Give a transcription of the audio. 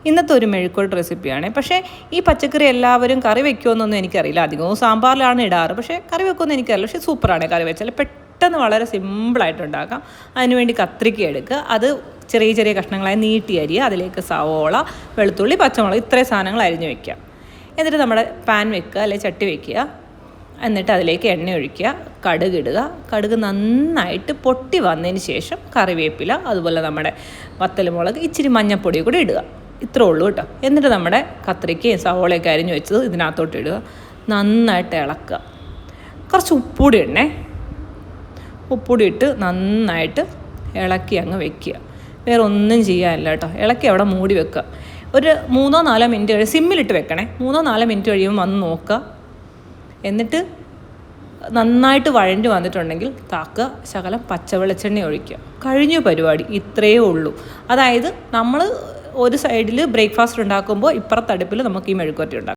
ഇന്നത്തെ ഒരു മെഴുക്കുവരട്ടി റെസിപ്പിയാണ്. പക്ഷേ ഈ പച്ചക്കറി എല്ലാവരും കറി വെക്കുമെന്നൊന്നും എനിക്കറിയില്ല. അധികവും സാമ്പാറിലാണ് ഇടാറ്. പക്ഷേ കറി വെക്കുമെന്ന് എനിക്കറിയില്ല. പക്ഷേ സൂപ്പറാണ് കറി വെച്ചാൽ. പെട്ടെന്ന് വളരെ സിമ്പിളായിട്ട് ഉണ്ടാക്കാം. അതിനുവേണ്ടി കത്രിക്ക എടുക്കുക. അത് ചെറിയ ചെറിയ കഷ്ണങ്ങളായി നീട്ടി അരിയുക. അതിലേക്ക് സവോള, വെളുത്തുള്ളി, പച്ചമുളക് ഇത്രയും സാധനങ്ങൾ അരിഞ്ഞ് വയ്ക്കുക. എന്നിട്ട് നമ്മുടെ പാൻ വെക്കുക, അല്ലെങ്കിൽ ചട്ടി വയ്ക്കുക. എന്നിട്ട് അതിലേക്ക് എണ്ണ ഒഴിക്കുക, കടുകിടുക. കടുക് നന്നായിട്ട് പൊട്ടി വന്നതിന് ശേഷം കറിവേപ്പില, അതുപോലെ നമ്മുടെ വത്തൽമുളക്, ഇച്ചിരി മഞ്ഞൾപ്പൊടി കൂടി ഇടുക. ഇത്രേ ഉള്ളൂ കേട്ടോ. എന്നിട്ട് നമ്മുടെ കത്രിക്കയും സവോളയൊക്കെ അരിഞ്ഞ് വെച്ചത് ഇതിനകത്തോട്ട് ഇടുക. നന്നായിട്ട് ഇളക്കുക. കുറച്ച് ഉപ്പുകൂടി ഇടണേ. ഉപ്പുകൂടി ഇട്ട് നന്നായിട്ട് ഇളക്കി അങ്ങ് വെക്കുക. വേറെ ഒന്നും ചെയ്യാനില്ല കേട്ടോ. ഇളക്കി അവിടെ മൂടി വെക്കുക. ഒരു 3-4 മിനിറ്റ് കഴിയും. സിമ്മിലിട്ട് വെക്കണേ. 3-4 മിനിറ്റ് കഴിയുമ്പോൾ വന്ന് നോക്കുക. എന്നിട്ട് നന്നായിട്ട് വഴഞ്ഞു വന്നിട്ടുണ്ടെങ്കിൽ താക്കുക, ശകലം പച്ചവെളിച്ചെണ്ണ ഒഴിക്കുക. കഴിഞ്ഞു പരിപാടി. ഇത്രയേ ഉള്ളൂ. അതായത് നമ്മൾ ഒരു സൈഡിൽ ബ്രേക്ക്ഫാസ്റ്റ് ഉണ്ടാക്കുമ്പോൾ ഇപ്പുറത്തടുപ്പിൽ നമുക്ക് ഈ മെഴുക്കുവരട്ടി ഉണ്ടാക്കാം.